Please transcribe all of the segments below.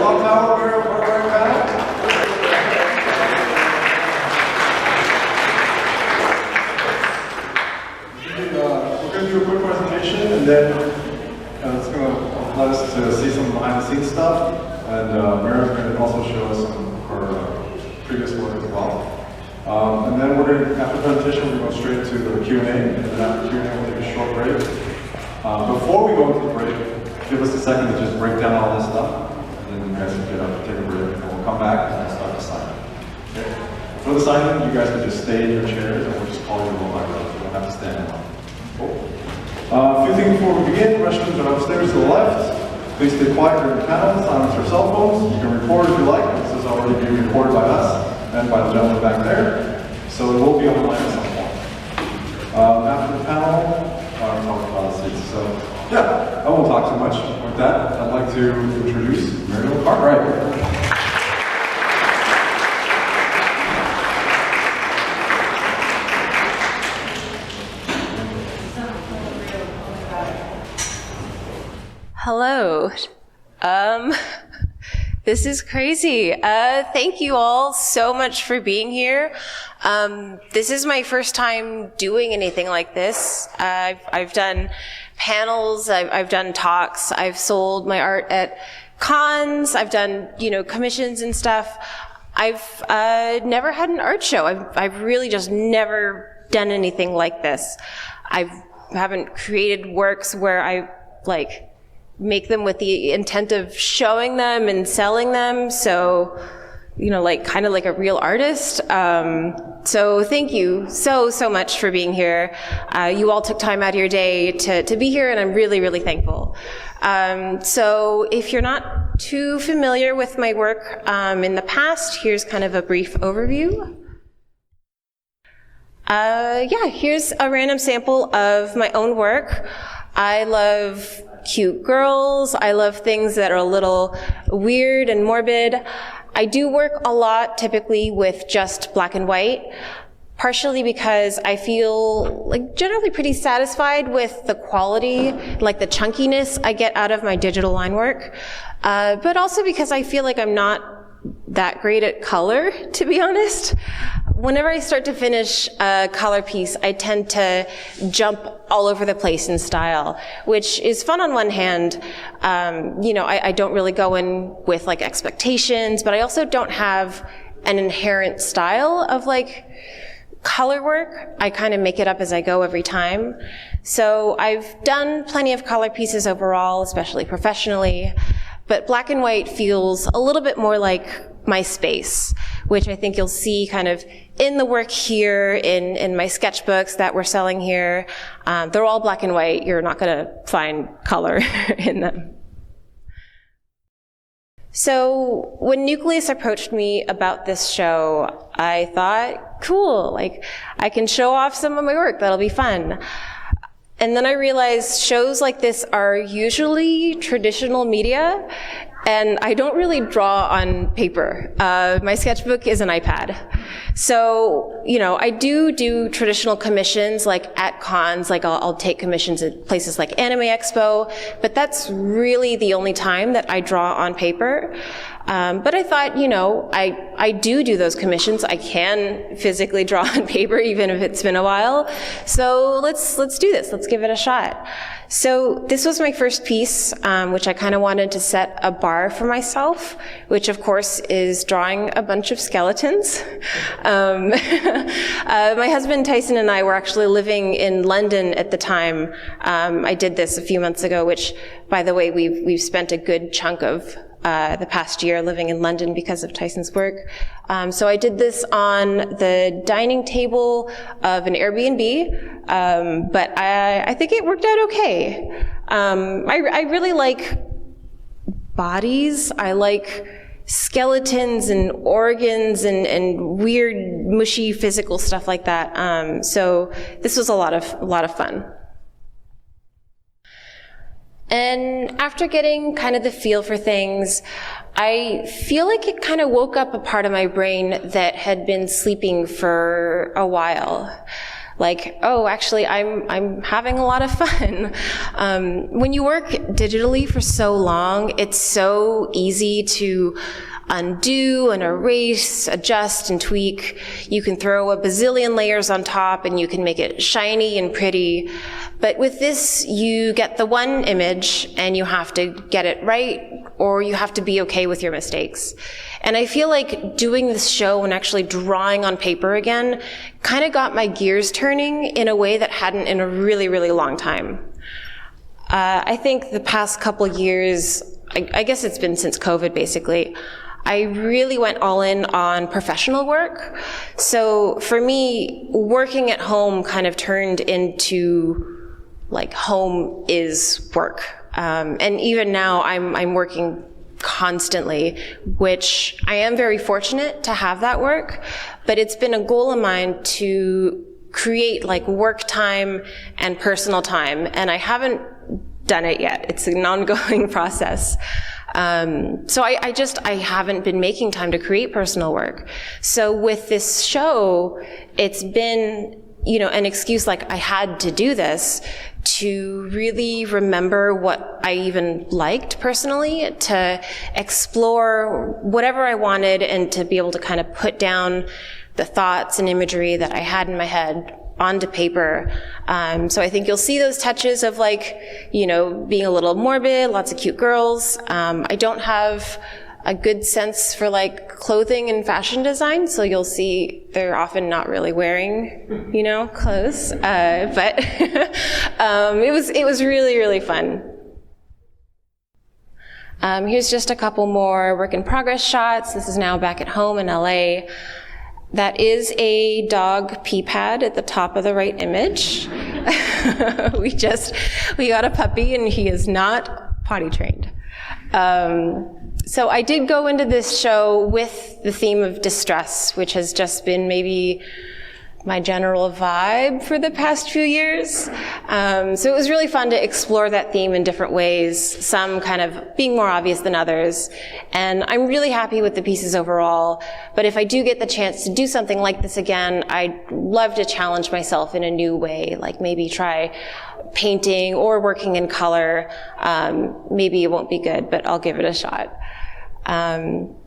clock tower, Mariel Cartwright panel. We're going to do a quick presentation, and then it's going to let us to see some behind-the-scenes stuff, and Mariel's going to also show us some of her previous work as well. And then we're going to, after the presentation, we're going to go straight to the Q&A, and then after Q&A, we'll take a short break. Before we go into the break, give us a second to just break down all this stuff, and then you guys can get up and take a break, and we'll come back and we'll start the sign-in. Okay? For the sign-in, you guys can just stay in your chairs, and we'll just call you roll back up. You don't have to stand in line. Cool. A few things before we begin. Restrooms are upstairs to the left. Please stay quiet during the panel. Silence your cell phones. You can record if you like. This is already being recorded by us and by the gentleman back there. So it will be online at some point. After the panel, I'll talk about the seats. So yeah, I won't talk too much. With that, I'd like to introduce Mariel Cartwright. Hello. This is crazy. Thank you all so much for being here. This is my first time doing anything like this. I've done panels, I've done talks, I've sold my art at cons, I've done, commissions and stuff. I've never had an art show. I've really just never done anything like this. I haven't created works where I make them with the intent of showing them and selling them. So, kind of like a real artist. So thank you so much for being here. You all took time out of your day to be here, and I'm really, really thankful. So if you're not too familiar with my work in the past, here's kind of a brief overview. Here's a random sample of my own work. I love cute girls. I love things that are a little weird and morbid. I do work a lot typically with just black and white, partially because I feel generally pretty satisfied with the quality, the chunkiness I get out of my digital line work, but also because I feel like I'm not that great at color, to be honest. Whenever I start to finish a color piece, I tend to jump all over the place in style, which is fun on one hand. I don't really go in with expectations, but I also don't have an inherent style of color work. I kind of make it up as I go every time. So I've done plenty of color pieces overall, especially professionally, but black and white feels a little bit more like my space, which I think you'll see kind of in the work here, in my sketchbooks that we're selling here. They're all black and white. You're not going to find color in them. So when Nucleus approached me about this show, I thought, cool, I can show off some of my work. That'll be fun. And then I realized shows like this are usually traditional media, and I don't really draw on paper. My sketchbook is an iPad. So, I do traditional commissions at cons, I'll take commissions at places like Anime Expo, but that's really the only time that I draw on paper. But I thought, I do those commissions. I can physically draw on paper, even if it's been a while. So let's do this. Let's give it a shot. So this was my first piece, which I kind of wanted to set a bar for myself, which of course is drawing a bunch of skeletons. My husband Tyson and I were actually living in London at the time. I did this a few months ago, which, by the way, we've spent a good chunk of the past year living in London because of Tyson's work. So I did this on the dining table of an Airbnb, but I think it worked out okay. I really like bodies. I like skeletons and organs and weird, mushy, physical stuff like that. So this was a lot of fun. And after getting kind of the feel for things, I feel like it kind of woke up a part of my brain that had been sleeping for a while. like, oh, actually, I'm having a lot of fun. When you work digitally for so long, it's so easy to undo and erase, adjust and tweak. You can throw a bazillion layers on top and you can make it shiny and pretty. But with this, you get the one image and you have to get it right, or you have to be okay with your mistakes. And I feel like doing this show and actually drawing on paper again kind of got my gears turning in a way that hadn't in a really, really long time. I think the past couple years, I guess it's been since COVID basically, I really went all in on professional work. So for me, working at home kind of turned into like home is work. And even now I'm working constantly, which I am very fortunate to have that work, but it's been a goal of mine to create like work time and personal time, and I haven't done it yet. It's an ongoing process. So I haven't been making time to create personal work. So with this show, it's been, an excuse, like I had to do this to really remember what I even liked personally, to explore whatever I wanted, and to be able to kind of put down the thoughts and imagery that I had in my head onto paper. So I think you'll see those touches of being a little morbid, lots of cute girls. I don't have a good sense for clothing and fashion design, so you'll see they're often not really wearing, clothes. But it was really, really fun. Here's just a couple more work in progress shots. This is now back at home in LA. That is a dog pee pad at the top of the right image. We got a puppy and he is not potty trained. So I did go into this show with the theme of distress, which has just been maybe my general vibe for the past few years. So it was really fun to explore that theme in different ways, some kind of being more obvious than others. And I'm really happy with the pieces overall. But if I do get the chance to do something like this again, I'd love to challenge myself in a new way, like maybe try painting or working in color. Maybe it won't be good, but I'll give it a shot.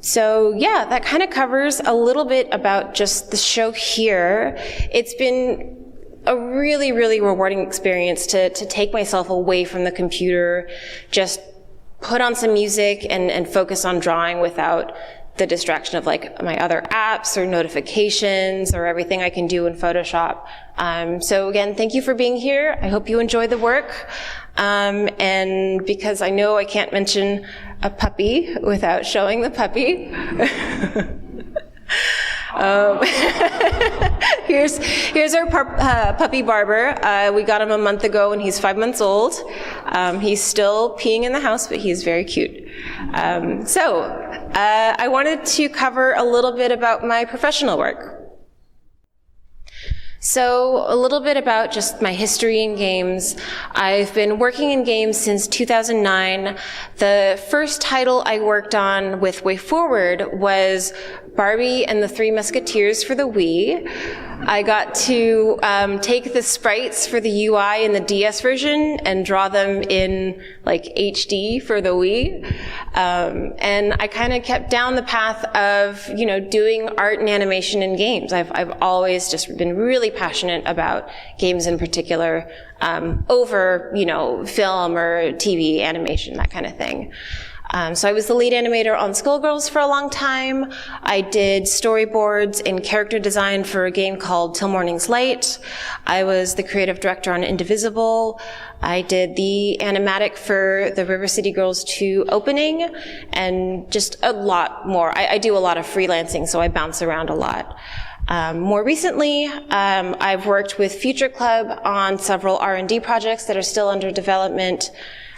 So yeah, that kind of covers a little bit about just the show here. It's been a really, really rewarding experience to take myself away from the computer, just put on some music and focus on drawing without the distraction of my other apps or notifications or everything I can do in Photoshop. So again, thank you for being here. I hope you enjoy the work. And because I know I can't mention a puppy without showing the puppy. Here's our puppy Barber. We got him a month ago and he's 5 months old. He's still peeing in the house, but he's very cute. I wanted to cover a little bit about my professional work. So a little bit about just my history in games. I've been working in games since 2009. The first title I worked on with Way Forward was Barbie and the Three Musketeers for the Wii. I got to take the sprites for the UI in the DS version and draw them in HD for the Wii. And I kind of kept down the path of, doing art and animation in games. I've always just been really passionate about games in particular, over, film or TV animation, that kind of thing. So I was the lead animator on Skullgirls for a long time. I did storyboards and character design for a game called Till Morning's Light. I was the creative director on Indivisible. I did the animatic for the River City Girls 2 opening, and just a lot more. I do a lot of freelancing, so I bounce around a lot. More recently, I've worked with Future Club on several R&D projects that are still under development.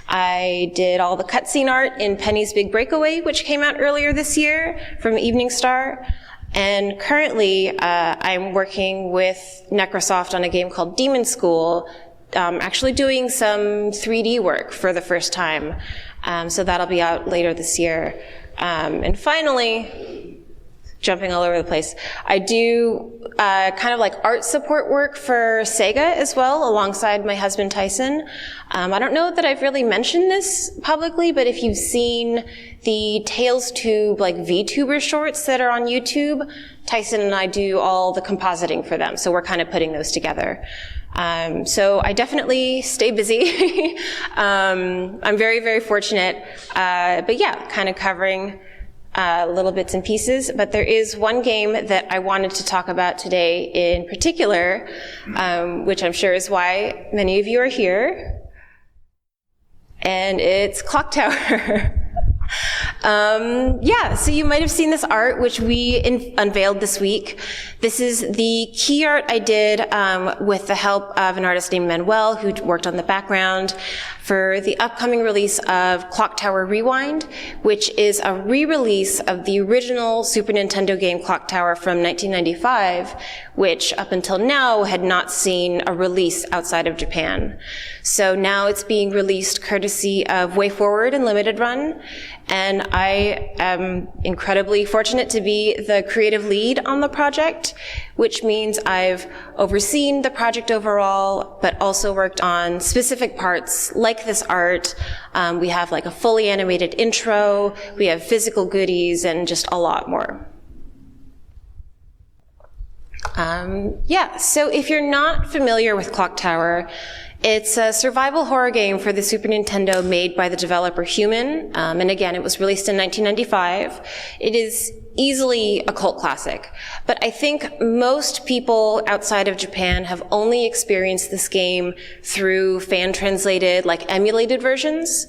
I did all the cutscene art in Penny's Big Breakaway, which came out earlier this year from Evening Star. And currently, I'm working with Necrosoft on a game called Demon School, actually doing some 3D work for the first time. So that'll be out later this year. And finally, jumping all over the place, I do kind of like art support work for Sega as well, alongside my husband Tyson. I don't know that I've really mentioned this publicly, but if you've seen the Tales Tube like VTuber shorts that are on YouTube, Tyson and I do all the compositing for them, so we're kind of putting those together. So I definitely stay busy. I'm very, very fortunate, but yeah, kind of covering little bits and pieces, but there is one game that I wanted to talk about today in particular, which I'm sure is why many of you are here, and it's Clock Tower. Yeah, so you might have seen this art, which we unveiled this week. This is the key art I did with the help of an artist named Manuel, who worked on the background, for the upcoming release of Clock Tower Rewind, which is a re-release of the original Super Nintendo game Clock Tower from 1995, which up until now had not seen a release outside of Japan. So now it's being released courtesy of WayForward and Limited Run, and I am incredibly fortunate to be the creative lead on the project, which means I've overseen the project overall, but also worked on specific parts like this art. We have like a fully animated intro, we have physical goodies, and just a lot more. Yeah, so if you're not familiar with Clock Tower, it's a survival horror game for the Super Nintendo made by the developer Human, and again, it was released in 1995. It is easily a cult classic, but I think most people outside of Japan have only experienced this game through fan-translated, like emulated versions.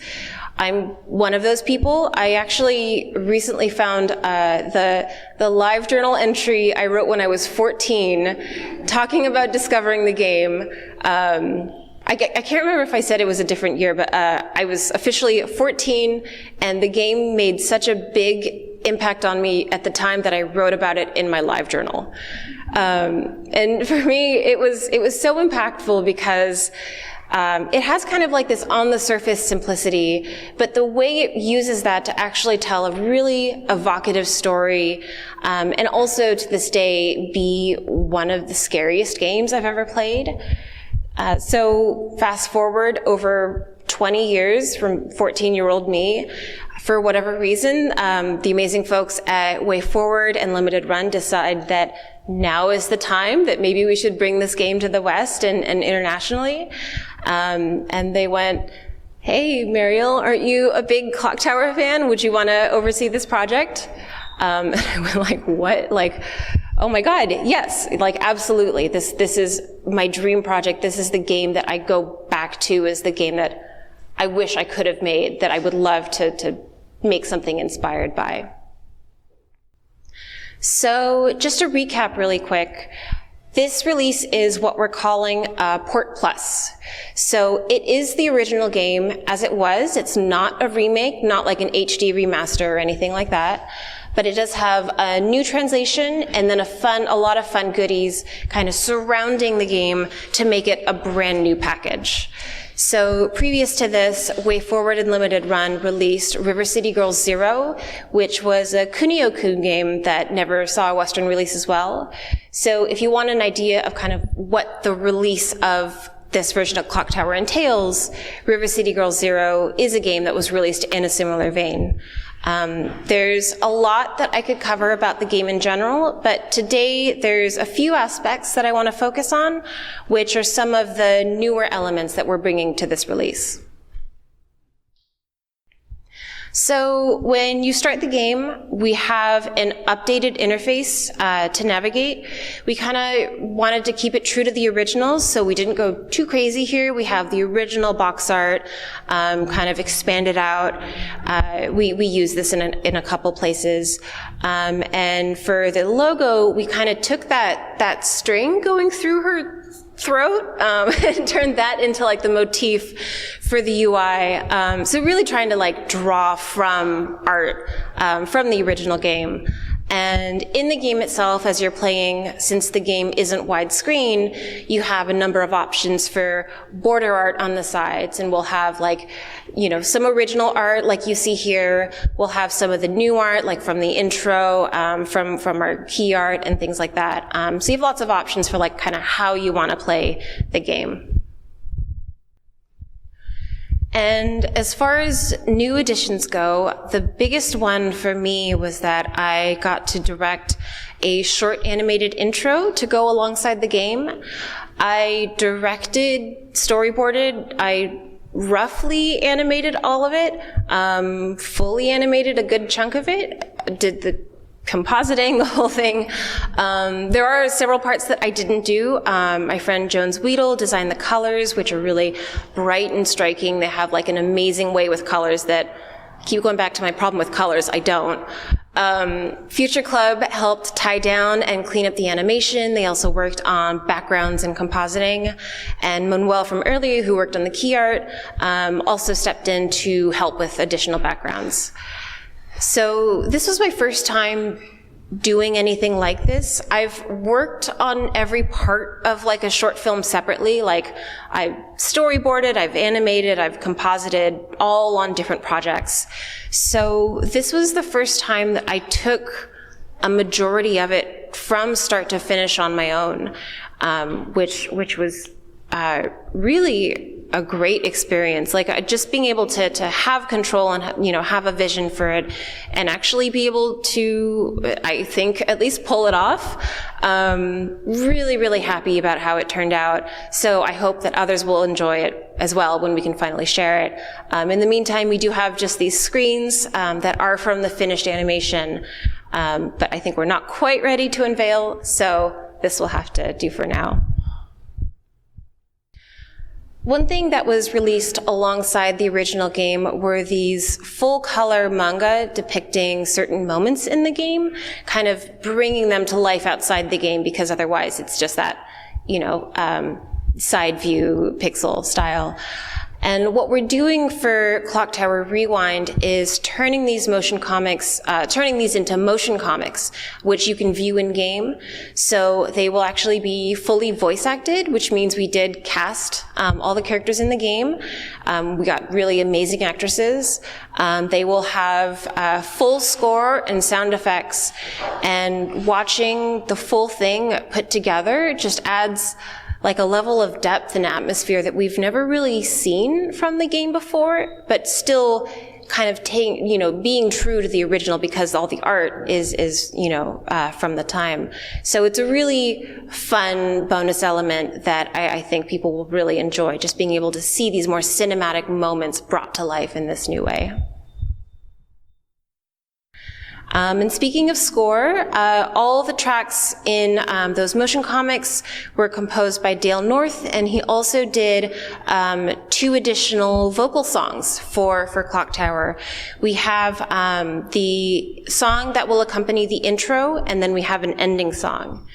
I'm one of those people. I actually recently found the live journal entry I wrote when I was 14, talking about discovering the game. I can't remember if I said it was a different year, but I was officially 14, and the game made such a big impact on me at the time that I wrote about it in my live journal. And for me, it was so impactful because it has kind of like this on-the-surface simplicity, but the way it uses that to actually tell a really evocative story, and also to this day be one of the scariest games I've ever played. So fast forward over 20 years from 14-year-old me, for whatever reason, the amazing folks at WayForward and Limited Run decide that now is the time that maybe we should bring this game to the West and internationally. And they went, hey, Mariel, aren't you a big Clock Tower fan? Would you want to oversee this project? And I went like, what? Like, oh my God, yes, like absolutely. This is my dream project. This is the game that I go back to as the game that I wish I could have made, that I would love to make something inspired by. So just to recap really quick, this release is what we're calling Port Plus. So it is the original game as it was. It's not a remake, not like an HD remaster or anything like that. But it does have a new translation and then a lot of fun goodies kind of surrounding the game to make it a brand new package. So previous to this, WayForward and Limited Run released River City Girls Zero, which was a Kunio-kun game that never saw a Western release as well. So if you want an idea of kind of what the release of this version of Clock Tower entails, River City Girls Zero is a game that was released in a similar vein. There's a lot that I could cover about the game in general, but today there's a few aspects that I want to focus on, which are some of the newer elements that we're bringing to this release. So when you start the game, we have an updated interface to navigate. We kind of wanted to keep it true to the originals, so we didn't go too crazy here. We have the original box art kind of expanded out. We use this in a couple places. And for the logo, we kind of took that string going through her throat and turned that into like the motif for the UI. So really trying to like draw from art from the original game. And in the game itself, as you're playing, since the game isn't widescreen, you have a number of options for border art on the sides. And we'll have some original art like you see here. We'll have some of the new art, like from the intro, from our key art and things like that. So you have lots of options for kind of how you want to play the game. And as far as new additions go, the biggest one for me was that I got to direct a short animated intro to go alongside the game. I directed, storyboarded, I roughly animated all of it, fully animated a good chunk of it, did the compositing, the whole thing. There are several parts that I didn't do. My friend Jones Weedle designed the colors, which are really bright and striking. They have an amazing way with colors that I keep going back to my problem with colors. I don't. Future Club helped tie down and clean up the animation. They also worked on backgrounds and compositing. And Manuel from earlier, who worked on the key art, also stepped in to help with additional backgrounds. So this was my first time doing anything like this. I've worked on every part of a short film separately. I've storyboarded, I've animated, I've composited, all on different projects. So this was the first time that I took a majority of it from start to finish on my own, which was really a great experience. Just being able to have control and have a vision for it, and actually be able to, I think, at least pull it off. Really, really happy about how it turned out. So I hope that others will enjoy it as well when we can finally share it. In the meantime, we do have just these screens that are from the finished animation, but I think we're not quite ready to unveil, so this will have to do for now. One thing that was released alongside the original game were these full-color manga depicting certain moments in the game, kind of bringing them to life outside the game, because otherwise it's just that, side view pixel style. And what we're doing for Clock Tower Rewind is turning these into motion comics, which you can view in game. So they will actually be fully voice acted, which means we did cast all the characters in the game. We got really amazing actresses. They will have full score and sound effects, and watching the full thing put together just adds a level of depth and atmosphere that we've never really seen from the game before, but still kind of being true to the original, because all the art is from the time. So it's a really fun bonus element that I think people will really enjoy, just being able to see these more cinematic moments brought to life in this new way. And speaking of score, all the tracks in those motion comics were composed by Dale North, and he also did 2 additional vocal songs for Clock Tower. We have the song that will accompany the intro, and then we have an ending song.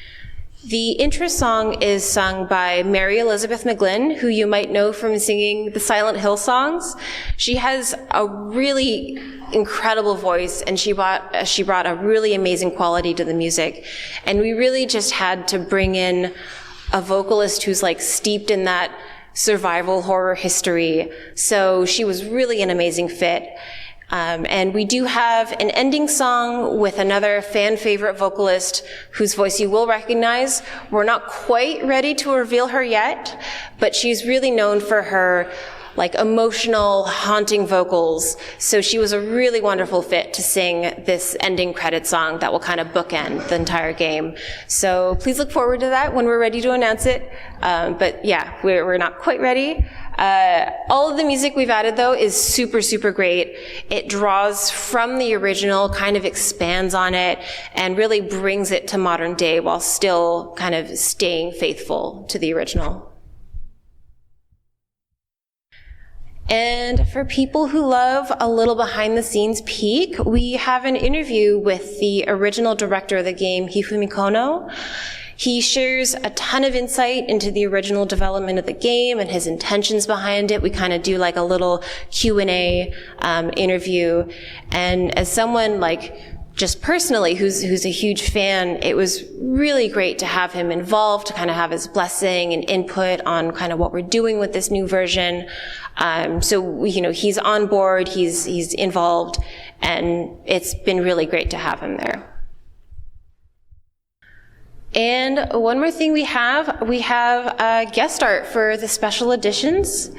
The intro song is sung by Mary Elizabeth McGlynn, who you might know from singing the Silent Hill songs. She has a really incredible voice, and she brought a really amazing quality to the music. And we really just had to bring in a vocalist who's steeped in that survival horror history. So she was really an amazing fit. And we do have an ending song with another fan favorite vocalist whose voice you will recognize. We're not quite ready to reveal her yet, but she's really known for her emotional, haunting vocals. So she was a really wonderful fit to sing this ending credit song that will kind of bookend the entire game. So please look forward to that when we're ready to announce it. But yeah, we're not quite ready. All of the music we've added, though, is super, super great. It draws from the original, kind of expands on it, and really brings it to modern day while still kind of staying faithful to the original. And for people who love a little behind-the-scenes peek, we have an interview with the original director of the game, Hifumi Kono. He shares a ton of insight into the original development of the game and his intentions behind it. We kind of do a little Q&A interview. And as someone just personally, who's a huge fan, it was really great to have him involved, to kind of have his blessing and input on kind of what we're doing with this new version. So, he's on board, he's involved, and it's been really great to have him there. And one more thing we have guest art for the special editions.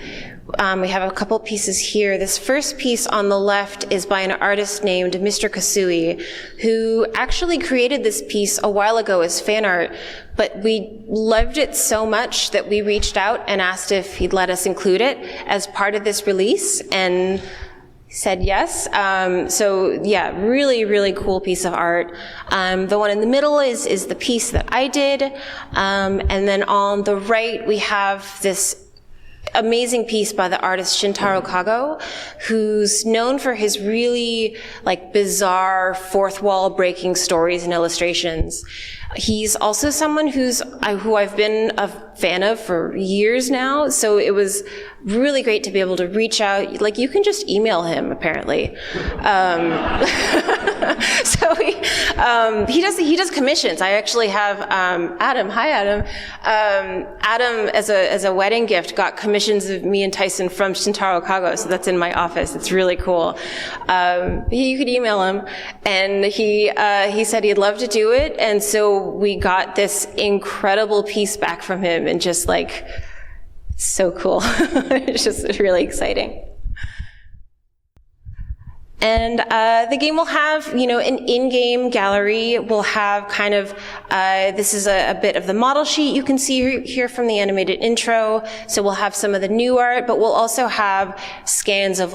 We have a couple pieces here. This first piece on the left is by an artist named Mr. Kasui, who actually created this piece a while ago as fan art, but we loved it so much that we reached out and asked if he'd let us include it as part of this release, and said yes. So yeah, really, really cool piece of art. The one in the middle is the piece that I did. And then on the right, we have this amazing piece by the artist Shintaro Kago, who's known for his really bizarre fourth wall breaking stories and illustrations. He's also someone who I've been a fan of for years now, so it was really great to be able to reach out. You can just email him, apparently. So he does commissions. I actually have Adam. Hi, Adam. Adam, as a wedding gift, got commissions of me and Tyson from Shintaro Kago, so that's in my office. It's really cool. You could email him, and he said he'd love to do it, and so we got this incredible piece back from him, and just so cool. It's just really exciting. And the game will have, an in-game gallery. We'll have kind of, this is a bit of the model sheet you can see here from the animated intro. So we'll have some of the new art, but we'll also have scans of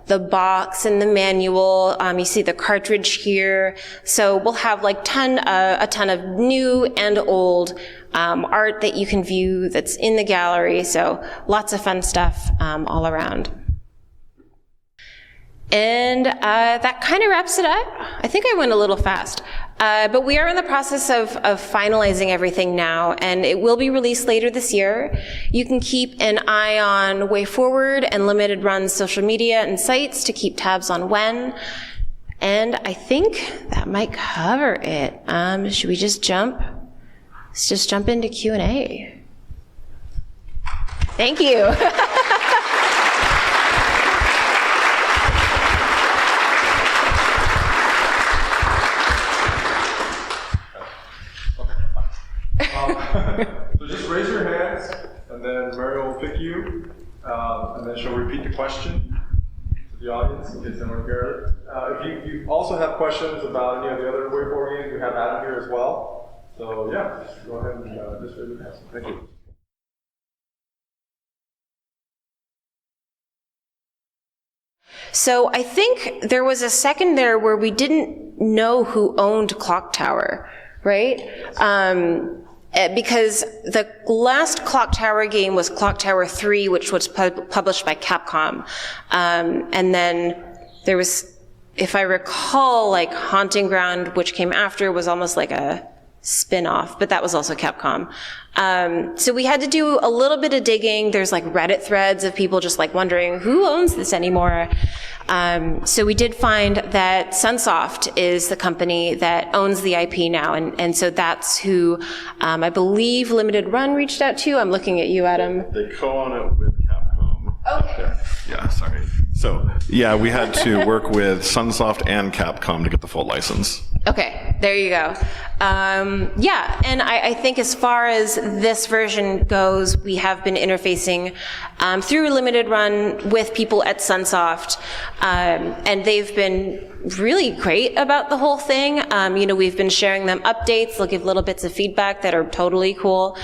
the box and the manual. You see the cartridge here. So we'll have a ton of new and old art that you can view that's in the gallery. So lots of fun stuff all around. And that kind of wraps it up. I think I went a little fast. But we are in the process of finalizing everything now, and it will be released later this year. You can keep an eye on Way Forward and Limited Run's social media and sites to keep tabs on when. And I think that might cover it. Should we just jump? Let's just jump into Q&A. Thank you. So just raise your hands, and then Mariel will pick you, and then she'll repeat the question to the audience in case anyone hears it. If you also have questions about any of the other Way Forward games, we have Adam here as well. So yeah, just go ahead and just raise your hands. Thank you. So I think there was a second there where we didn't know who owned Clock Tower, right? Because the last Clock Tower game was Clock Tower 3, which was published by Capcom. And then there was, if I recall, Haunting Ground, which came after, was almost like a spin-off, but that was also Capcom. So we had to do a little bit of digging. There's Reddit threads of people just wondering who owns this anymore. So we did find that Sunsoft is the company that owns the IP now, and so that's who I believe Limited Run reached out to. I'm looking at you, Adam. They co-own it with Capcom. Okay. Yeah, sorry. So yeah, we had to work with Sunsoft and Capcom to get the full license. Okay, there you go. Yeah, and I think as far as this version goes, we have been interfacing through Limited Run with people at Sunsoft, and they've been really great about the whole thing. We've been sharing them updates. They'll give little bits of feedback that are totally cool.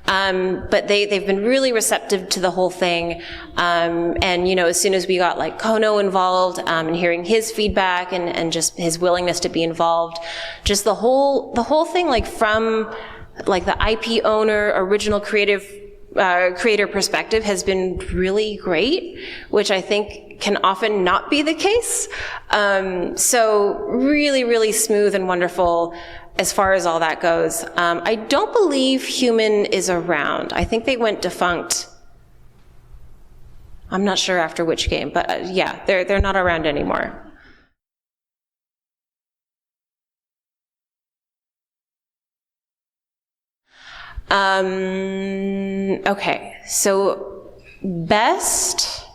But they've been really receptive to the whole thing. And, as soon as we got Kono involved, and hearing his feedback and just his willingness to be involved, just the whole thing, from the IP owner, original creator perspective has been really great, which I think can often not be the case. So really, really smooth and wonderful as far as all that goes. I don't believe Human is around. I think they went defunct. I'm not sure after which game, but yeah, they're not around anymore. Okay, so best,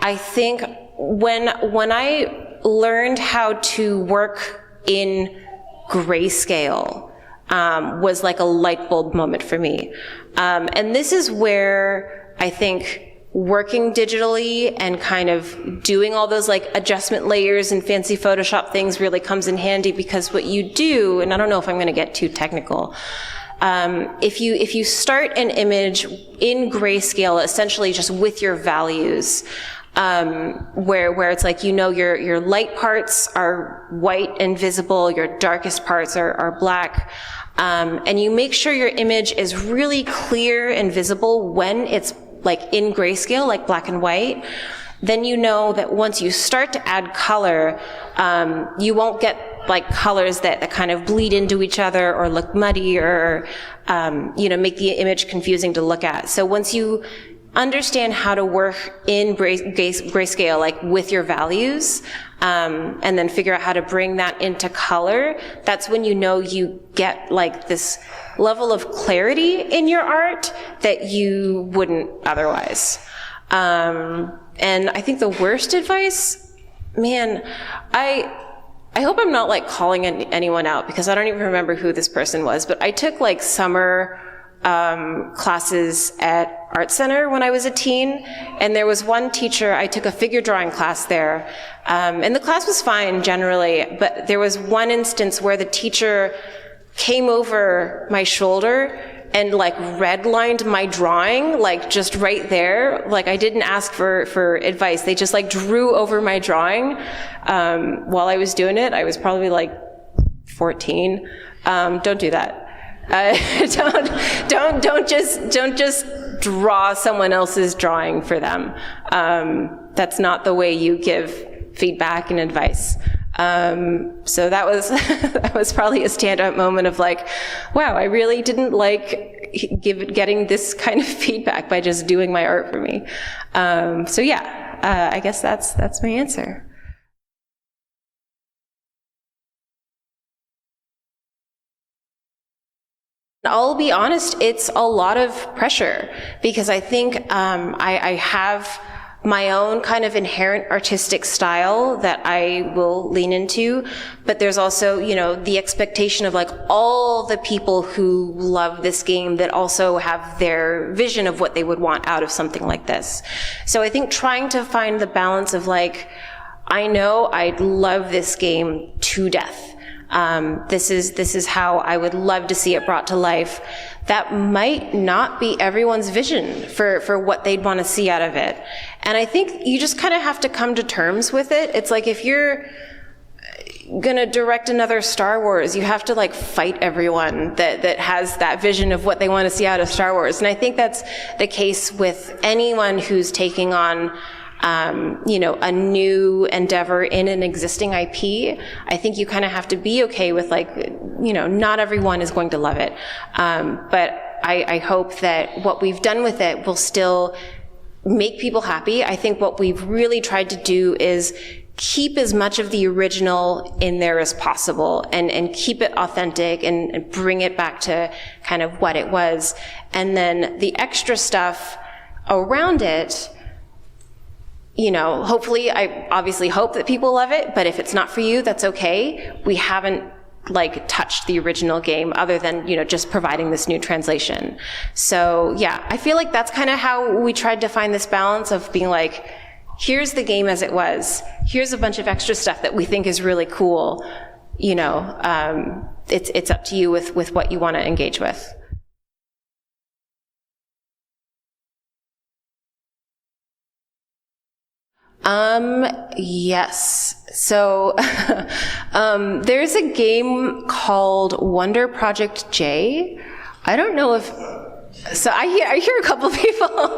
I think when I learned how to work in grayscale, was like a light bulb moment for me. And this is where I think working digitally and kind of doing all those like adjustment layers and fancy Photoshop things really comes in handy, because what you do, and I don't know if I'm going to get too technical, if you start an image in grayscale, essentially just with your values, where it's like, your light parts are white and visible, your darkest parts are black, and you make sure your image is really clear and visible when it's like in grayscale, like black and white, then you know that once you start to add color, you won't get like colors that kind of bleed into each other or look muddy or, make the image confusing to look at. So once you understand how to work in grayscale, like with your values, and then figure out how to bring that into color, that's when you get like this level of clarity in your art that you wouldn't otherwise. And I think the worst advice, man, I hope I'm not like calling anyone out, because I don't even remember who this person was, but I took like summer classes at Art Center when I was a teen, and there was one teacher, I took a figure drawing class there, and the class was fine generally, but there was one instance where the teacher came over my shoulder and like redlined my drawing, like just right there. Like I didn't ask for advice. They just like drew over my drawing while I was doing it. I was probably like 14. Don't do that. Don't just draw someone else's drawing for them. That's not the way you give feedback and advice. So that was that was probably a standout moment of like, wow, I really didn't like getting this kind of feedback by just doing my art for me. So yeah, I guess that's my answer. I'll be honest, it's a lot of pressure, because I think I have my own kind of inherent artistic style that I will lean into, but there's also, the expectation of like all the people who love this game that also have their vision of what they would want out of something like this. So I think trying to find the balance of like, I know I love this game to death. This is how I would love to see it brought to life. That might not be everyone's vision for what they'd want to see out of it. And I think you just kind of have to come to terms with it. It's like if you're gonna direct another Star Wars, you have to like fight everyone that has that vision of what they want to see out of Star Wars. And I think that's the case with anyone who's taking on a new endeavor in an existing IP. I think you kind of have to be okay with like, not everyone is going to love it. But I hope that what we've done with it will still make people happy. I think what we've really tried to do is keep as much of the original in there as possible and keep it authentic and bring it back to kind of what it was. And then the extra stuff around it, hopefully, I obviously hope that people love it, but if it's not for you, that's okay. We haven't like touched the original game other than, just providing this new translation. So yeah, I feel like that's kind of how we tried to find this balance of being like, here's the game as it was. Here's a bunch of extra stuff that we think is really cool. It's up to you with what you want to engage with. Yes. So, there's a game called Wonder Project J. I don't know if, so I hear a couple people.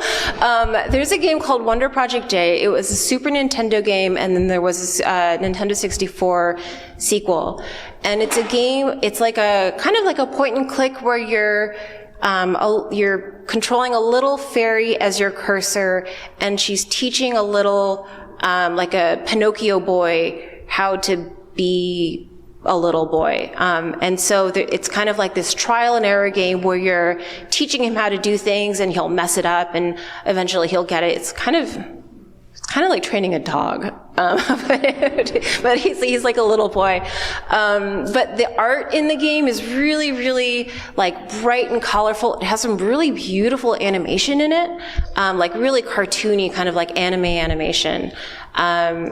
There's a game called Wonder Project J. It was a Super Nintendo game, and then there was a Nintendo 64 sequel. And it's a game, it's like a, kind of like a point and click where you're controlling a little fairy as your cursor, and she's teaching a little, like a Pinocchio boy, how to be a little boy. And so it's kind of like this trial and error game where you're teaching him how to do things and he'll mess it up and eventually he'll get it. It's kind of like training a dog, but he's like a little boy. But the art in the game is really, really like bright and colorful. It has some really beautiful animation in it, like really cartoony, kind of like anime animation.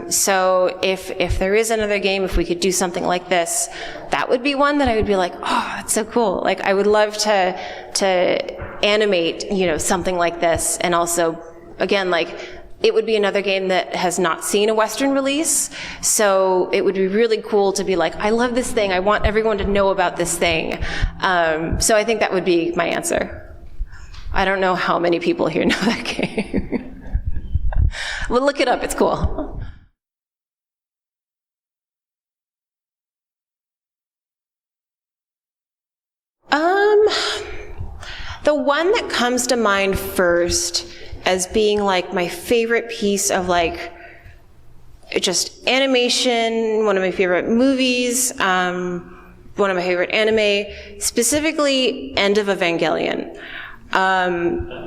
So if there is another game, if we could do something like this, that would be one that I would be like, oh, that's so cool. Like I would love to animate, something like this, and also, again, like, it would be another game that has not seen a Western release, so it would be really cool to be like, I love this thing, I want everyone to know about this thing. So I think that would be my answer. I don't know how many people here know that game. Well, look it up, it's cool. The one that comes to mind first as being like my favorite piece of like just animation, one of my favorite movies, one of my favorite anime, specifically End of Evangelion,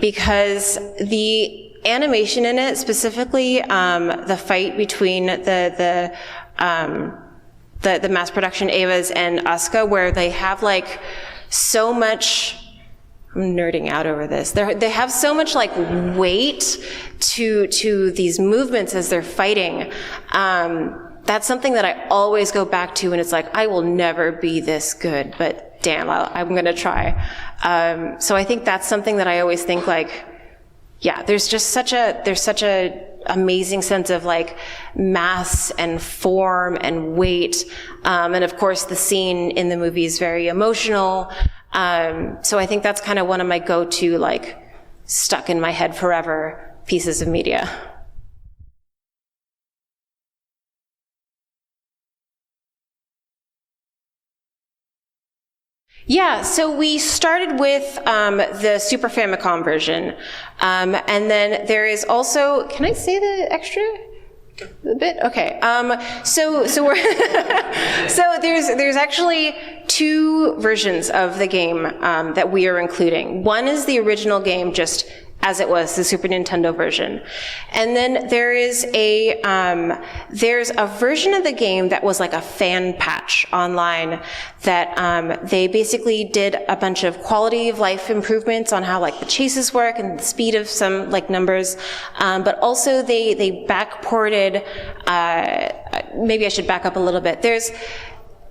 because the animation in it, specifically the fight between the mass production Evas and Asuka, where they have like so much, I'm nerding out over this. They have so much like weight to these movements as they're fighting. That's something that I always go back to, and it's like, I will never be this good, but damn, I'm gonna try. So I think that's something that I always think like, yeah, there's such a amazing sense of like mass and form and weight. And of course the scene in the movie is very emotional. So I think that's kind of one of my go-to, like, stuck in my head forever pieces of media. Yeah, so we started with the Super Famicom version, and then there is also, can I say the extra? A bit? Okay. So we're so there's actually two versions of the game that we are including. One is the original game, just as it was, the Super Nintendo version. And then there is there's a version of the game that was like a fan patch online that they basically did a bunch of quality of life improvements on how like the chases work and the speed of some like numbers. But also they backported, maybe I should back up a little bit. There's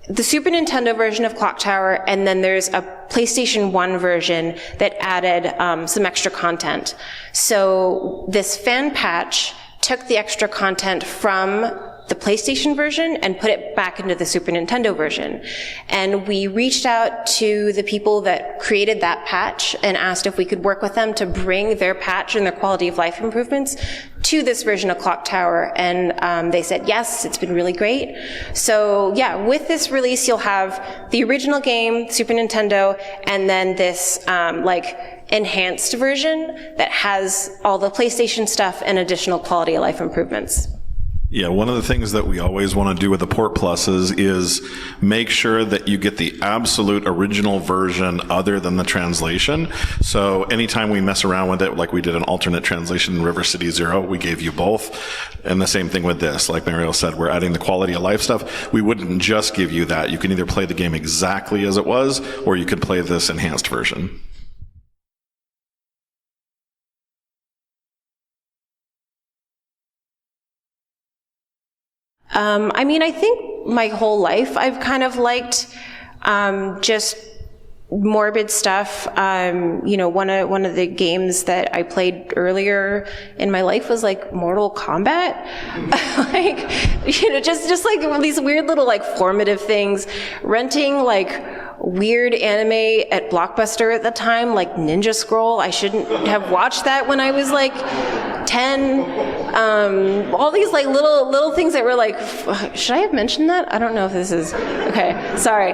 the Super Nintendo version of Clock Tower, and then there's a PlayStation 1 version that added some extra content. So this fan patch took the extra content from the PlayStation version and put it back into the Super Nintendo version. And we reached out to the people that created that patch and asked if we could work with them to bring their patch and their quality of life improvements to this version of Clock Tower. And they said, yes, it's been really great. So yeah, with this release, you'll have the original game, Super Nintendo, and then this like enhanced version that has all the PlayStation stuff and additional quality of life improvements. Yeah, one of the things that we always want to do with the Port Pluses is make sure that you get the absolute original version other than the translation. So anytime we mess around with it, like we did an alternate translation in River City Zero, we gave you both. And the same thing with this. Like Mariel said, we're adding the quality of life stuff. We wouldn't just give you that. You can either play the game exactly as it was, or you could play this enhanced version. I mean, I think my whole life I've kind of liked just morbid stuff. You know, one of the games that I played earlier in my life was like Mortal Kombat. Like, you know, just like these weird little like formative things. Renting like weird anime at Blockbuster at the time, like Ninja Scroll. I shouldn't have watched that when I was like 10. All these like little things that were like, should I have mentioned that? I don't know if this is, okay, sorry.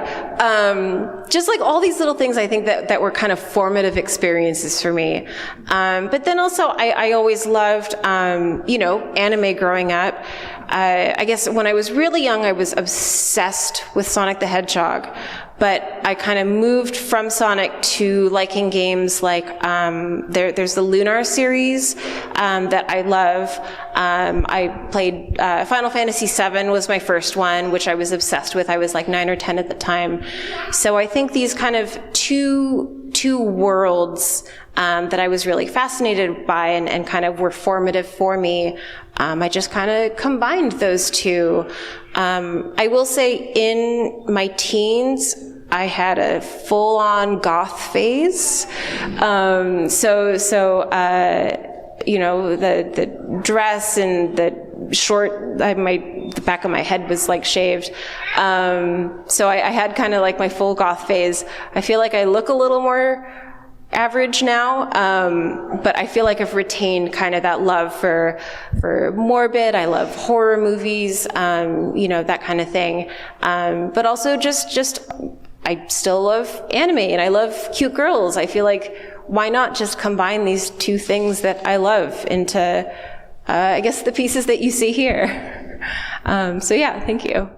Just like all these little things I think that were kind of formative experiences for me. But then also I always loved, anime growing up. I guess when I was really young, I was obsessed with Sonic the Hedgehog. But I kind of moved from Sonic to liking games like, there's the Lunar series that I love. I played Final Fantasy VII was my first one, which I was obsessed with. I was like 9 or 10 at the time. So I think these kind of two worlds that I was really fascinated by and kind of were formative for me. I just kind of combined those two. I will say in my teens, I had a full-on goth phase. The dress and the short, the back of my head was like shaved. So I had kind of like my full goth phase. I feel like I look a little more average now, but I feel like I've retained kind of that love for morbid. I love horror movies, that kind of thing. But also just I still love anime and I love cute girls. I feel like why not just combine these two things that I love into, I guess, the pieces that you see here. Thank you.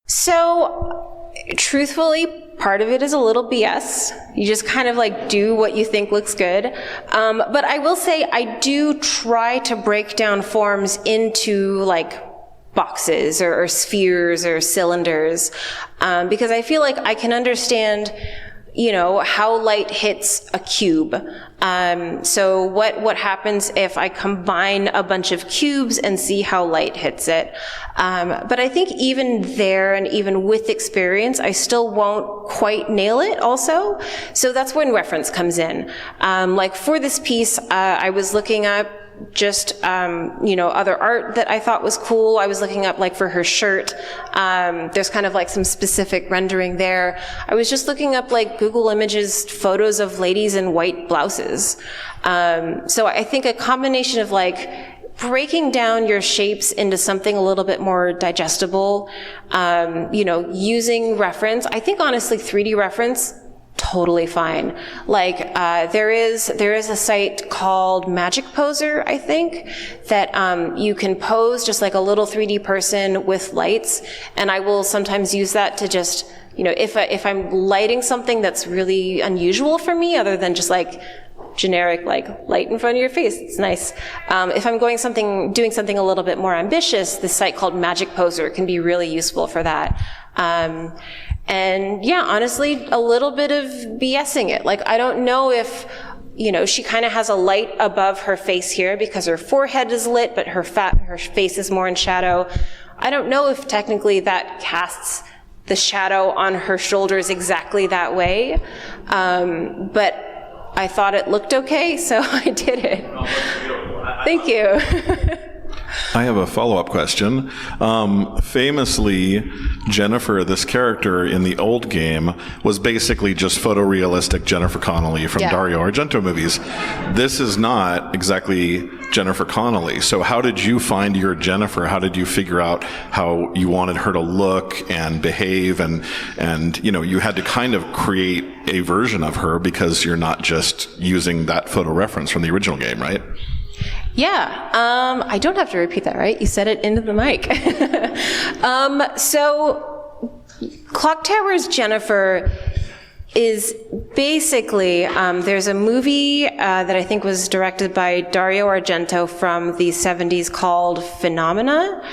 So, truthfully, part of it is a little BS. You just kind of like do what you think looks good. But I will say I do try to break down forms into like boxes or spheres or cylinders, because I feel like I can understand how light hits a cube. So what happens if I combine a bunch of cubes and see how light hits it? But I think even there and even with experience, I still won't quite nail it also. So that's when reference comes in. Like for this piece, I was looking up just, other art that I thought was cool. I was looking up like for her shirt. There's kind of like some specific rendering there. I was just looking up like Google Images photos of ladies in white blouses. So I think a combination of like breaking down your shapes into something a little bit more digestible, using reference. I think honestly 3D reference, totally fine. Like, there is a site called Magic Poser, I think, that you can pose just like a little 3D person with lights, and I will sometimes use that to just, if I'm lighting something that's really unusual for me, other than just like generic like light in front of your face, it's nice. If I'm doing something a little bit more ambitious, this site called Magic Poser can be really useful for that. And yeah, honestly, a little bit of BSing it. Like, I don't know if, she kind of has a light above her face here because her forehead is lit, but her face is more in shadow. I don't know if technically that casts the shadow on her shoulders exactly that way. But I thought it looked okay, so I did it. Thank you. I have a follow-up question. Famously, Jennifer, this character in the old game, was basically just photorealistic Jennifer Connelly from Dario Argento movies. This is not exactly Jennifer Connelly. So how did you find your Jennifer? How did you figure out how you wanted her to look and behave? And you had to kind of create a version of her because you're not just using that photo reference from the original game, right? Yeah, I don't have to repeat that, right? You said it into the mic. So Clock Tower's Jennifer is basically, there's a movie that I think was directed by Dario Argento from the 70s called Phenomena,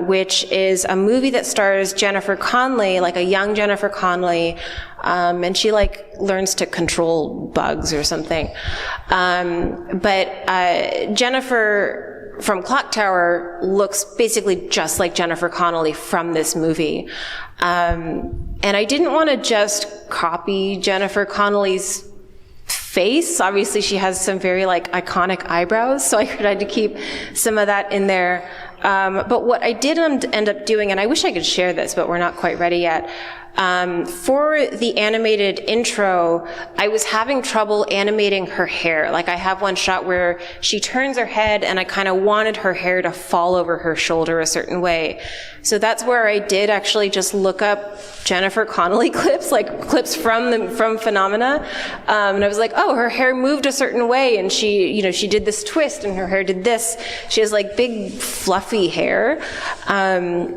which is a movie that stars Jennifer Connelly, like a young Jennifer Connelly, and she like learns to control bugs or something. But Jennifer from Clock Tower looks basically just like Jennifer Connelly from this movie. And I didn't want to just copy Jennifer Connelly's face. Obviously, she has some very like iconic eyebrows, so I tried to keep some of that in there. But what I did end up doing, and I wish I could share this, but we're not quite ready yet, for the animated intro, I was having trouble animating her hair. Like, I have one shot where she turns her head, and I kind of wanted her hair to fall over her shoulder a certain way. So that's where I did actually just look up Jennifer Connelly clips, like clips from Phenomena, and I was like, oh, her hair moved a certain way, and she did this twist, and her hair did this. She has like big fluffy hair.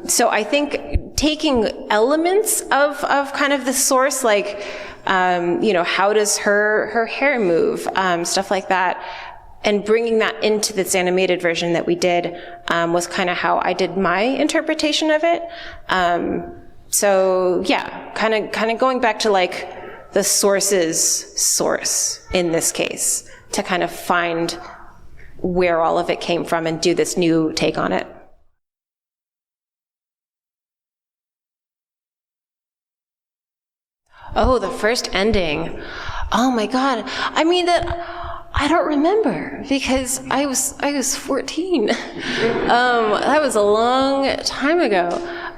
So I think taking elements of kind of the source, like, how does her hair move, stuff like that, and bringing that into this animated version that we did was kind of how I did my interpretation of it. So yeah, kind of going back to like the source's source in this case to kind of find where all of it came from and do this new take on it. Oh, the first ending. Oh my God. I mean, I don't remember because I was 14. That was a long time ago.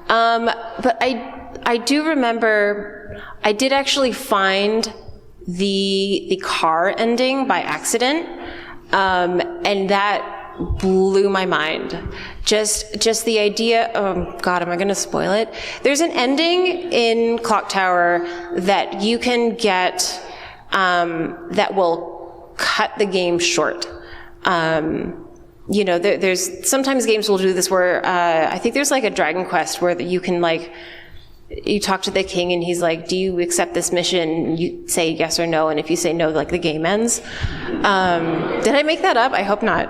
But I do remember I did actually find the car ending by accident. And that blew my mind. Just the idea, oh God, am I gonna spoil it? There's an ending in Clock Tower that you can get, that will cut the game short. There's sometimes games will do this where, I think there's like a Dragon Quest where you can like, you talk to the king and he's like, do you accept this mission? You say yes or no, and if you say no, like the game ends. Did I make that up? I hope not.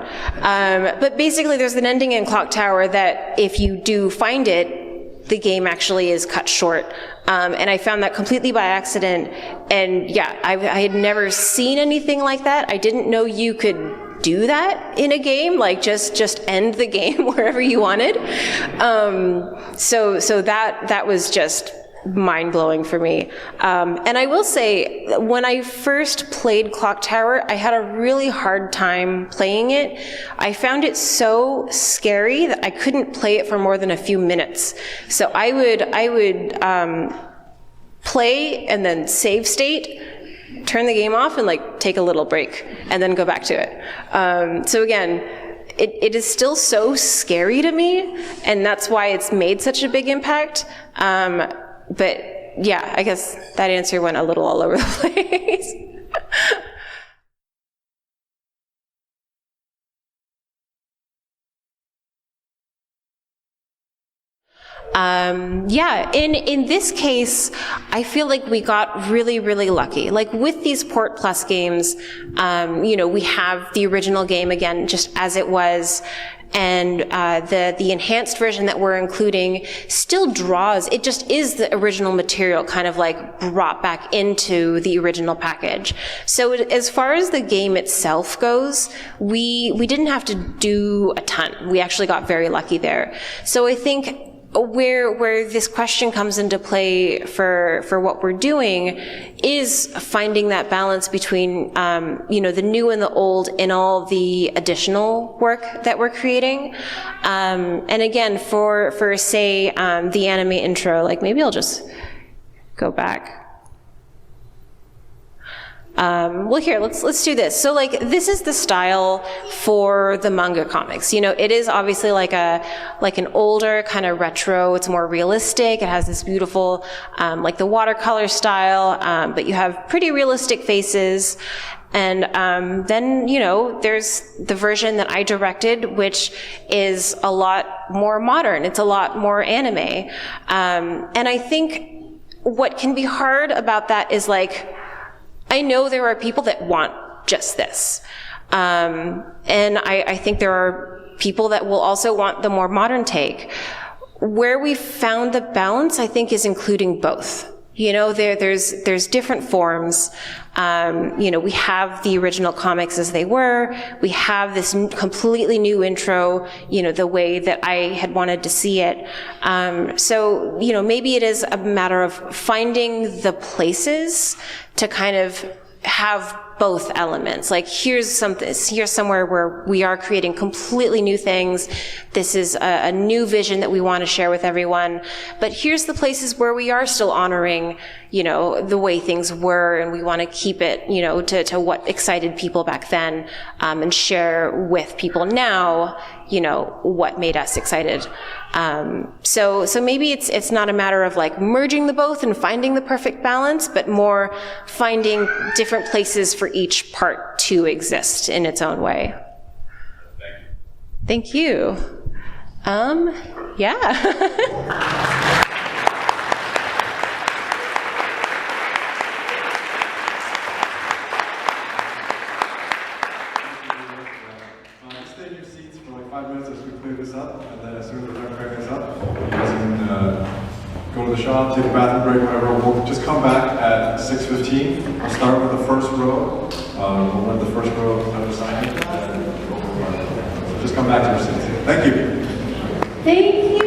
But basically there's an ending in Clock Tower that if you do find it, the game actually is cut short. And I found that completely by accident. And yeah, I had never seen anything like that. I didn't know you could do that in a game, like just end the game wherever you wanted. So that was just mind-blowing for me. And I will say, when I first played Clock Tower, I had a really hard time playing it. I found it so scary that I couldn't play it for more than a few minutes. So I would play and then save state, turn the game off and like take a little break and then go back to it. So again, it is still so scary to me, and that's why it's made such a big impact. But yeah, I guess that answer went a little all over the place. Yeah, in this case, I feel like we got really, really lucky. Like with these Port Plus games, we have the original game again, just as it was, and the enhanced version that we're including still draws, it just is the original material kind of like brought back into the original package. So as far as the game itself goes, we didn't have to do a ton. We actually got very lucky there. So I think where this question comes into play for what we're doing is finding that balance between, the new and the old in all the additional work that we're creating. And again, for say, the anime intro, like maybe I'll just go back. Well, here, let's do this. So like, this is the style for the manga comics. It is obviously like an older kind of retro. It's more realistic. It has this beautiful, like the watercolor style, but you have pretty realistic faces. And then, there's the version that I directed, which is a lot more modern. It's a lot more anime. And I think what can be hard about that is like, I know there are people that want just this. And I think there are people that will also want the more modern take. Where we found the balance, I think, is including both. There's different forms. We have the original comics as they were. We have this completely new intro, the way that I had wanted to see it. So, maybe it is a matter of finding the places to kind of have both elements. Like here's somewhere where we are creating completely new things. This is a new vision that we want to share with everyone. But here's the places where we are still honoring, you know, the way things were, and we want to keep it, you know, to what excited people back then, and share with people now, you know, what made us excited. So maybe it's not a matter of like merging the both and finding the perfect balance, but more finding different places for each part to exist in its own way. Thank you. Yeah. Stay in your seats for like 5 minutes as we clear this up, and then as soon as we're done clearing this up, you guys can go to the shop, take a bathroom break, whatever. We'll just come back at 6:15. We'll start with the first row. We'll let the first row have a sign, and we'll go from there. So just come back to your seats. Thank you. Thank you.